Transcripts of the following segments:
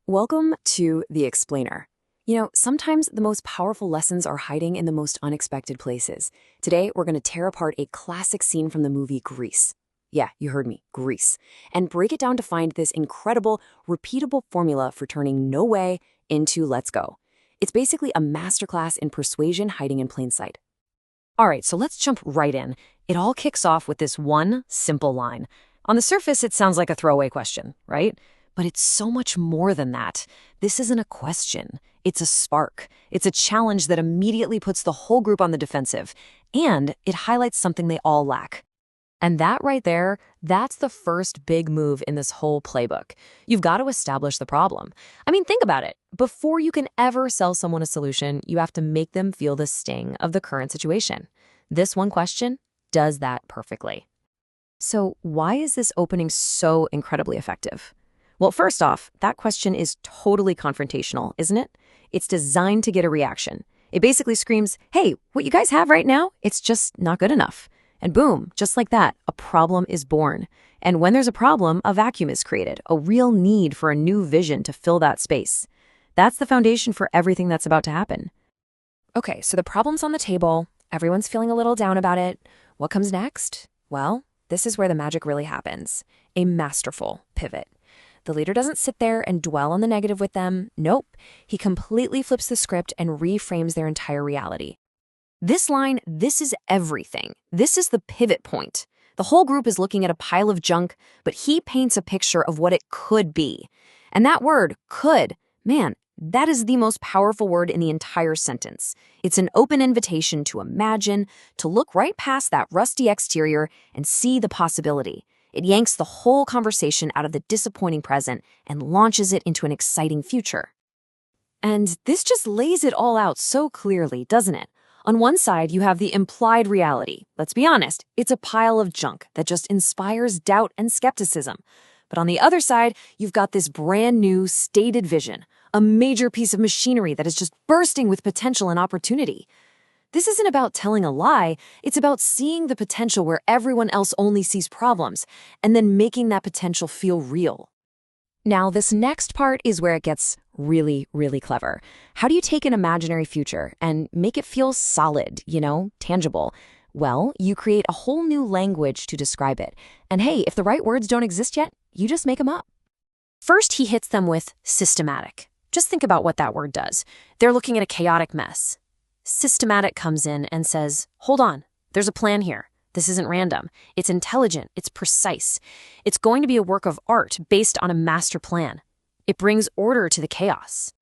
Welcome to The Explainer. Sometimes the most powerful lessons are hiding in the most unexpected places. Today, we're going to tear apart a classic scene from the movie Grease. Yeah, you heard me, Grease. And break it down to find this incredible, repeatable formula for turning no way into let's go. It's basically a masterclass in persuasion hiding in plain sight. All right, so let's jump right in. It all kicks off with this one simple line. On the surface, it sounds like a throwaway question, right? But it's so much more than that. This isn't a question. It's a spark. It's a challenge that immediately puts the whole group on the defensive. And it highlights something they all lack. And that right there, that's the first big move in this whole playbook. You've got to establish the problem. I mean, think about it. Before you can ever sell someone a solution, you have to make them feel the sting of the current situation. This one question does that perfectly. So why is this opening so incredibly effective? Well, first off, that question is totally confrontational, isn't it? It's designed to get a reaction. It basically screams, hey, what you guys have right now, it's just not good enough. And boom, just like that, a problem is born. And when there's a problem, a vacuum is created, a real need for a new vision to fill that space. That's the foundation for everything that's about to happen. Okay, so the problem's on the table. Everyone's feeling a little down about it. What comes next? Well, this is where the magic really happens. A masterful pivot. The leader doesn't sit there and dwell on the negative with them. Nope. He completely flips the script and reframes their entire reality. This line, this is everything. This is the pivot point. The whole group is looking at a pile of junk, but he paints a picture of what it could be. And that word, could, man, that is the most powerful word in the entire sentence. It's an open invitation to imagine, to look right past that rusty exterior and see the possibility. It yanks the whole conversation out of the disappointing present and launches it into an exciting future. And this just lays it all out so clearly, doesn't it? On one side, you have the implied reality. Let's be honest, it's a pile of junk that just inspires doubt and skepticism. But on the other side, you've got this brand new, stated vision, a major piece of machinery that is just bursting with potential and opportunity. This isn't about telling a lie, it's about seeing the potential where everyone else only sees problems, and then making that potential feel real. Now, this next part is where it gets really, really clever. How do you take an imaginary future and make it feel solid, tangible? Well, you create a whole new language to describe it. And hey, if the right words don't exist yet, you just make them up. First, he hits them with systematic. Just think about what that word does. They're looking at a chaotic mess. Systematic comes in and says, hold on, there's a plan here. This isn't random. It's intelligent. It's precise. It's going to be a work of art based on a master plan. It brings order to the chaos.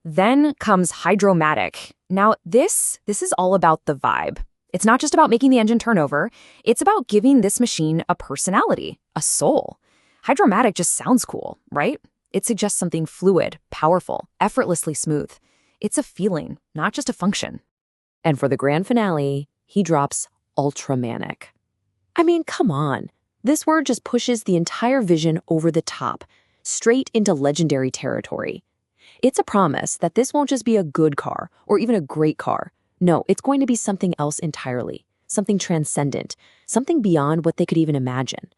Then comes hydromatic. Now, this is all about the vibe. It's not just about making the engine turn over. It's about giving this machine a personality, a soul. Hydromatic just sounds cool, right? It suggests something fluid, powerful, effortlessly smooth. It's a feeling, not just a function. And for the grand finale, he drops ultramanic. I mean, come on. This word just pushes the entire vision over the top, straight into legendary territory. It's a promise that this won't just be a good car or even a great car. No, it's going to be something else entirely, something transcendent, something beyond what they could even imagine.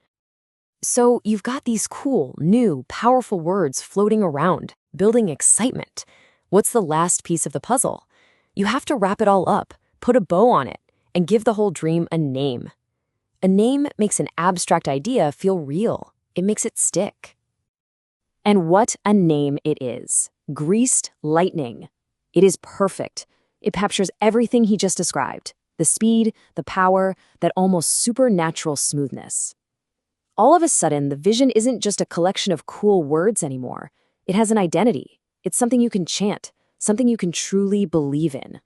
So you've got these cool, new, powerful words floating around, building excitement. What's the last piece of the puzzle? You have to wrap it all up, put a bow on it, and give the whole dream a name. A name makes an abstract idea feel real. It makes it stick. And what a name it is. Greased Lightning. It is perfect. It captures everything he just described. The speed, the power, that almost supernatural smoothness. All of a sudden, the vision isn't just a collection of cool words anymore. It has an identity. It's something you can chant, something you can truly believe in.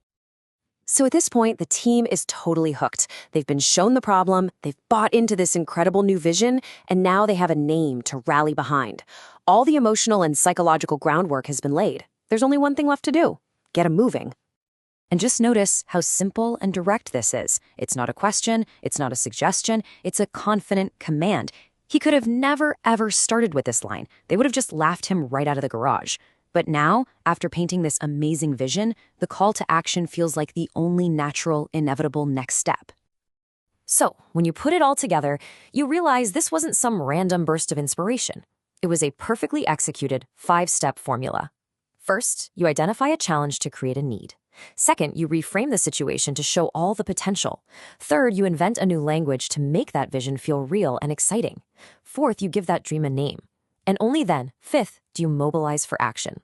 So at this point, the team is totally hooked. They've been shown the problem, they've bought into this incredible new vision, and now they have a name to rally behind. All the emotional and psychological groundwork has been laid. There's only one thing left to do: get them moving. And just notice how simple and direct this is. It's not a question, it's not a suggestion, it's a confident command. He could have never, ever started with this line. They would have just laughed him right out of the garage. But now, after painting this amazing vision, the call to action feels like the only natural, inevitable next step. So, when you put it all together, you realize this wasn't some random burst of inspiration. It was a perfectly executed 5-step formula. First, you identify a challenge to create a need. Second, you reframe the situation to show all the potential. Third, you invent a new language to make that vision feel real and exciting. Fourth, you give that dream a name. And only then, fifth, do you mobilize for action.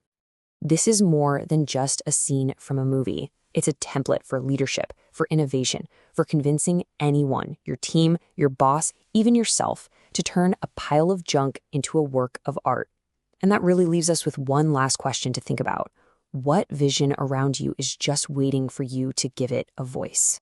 This is more than just a scene from a movie. It's a template for leadership, for innovation, for convincing anyone, your team, your boss, even yourself, to turn a pile of junk into a work of art. And that really leaves us with one last question to think about. What vision around you is just waiting for you to give it a voice?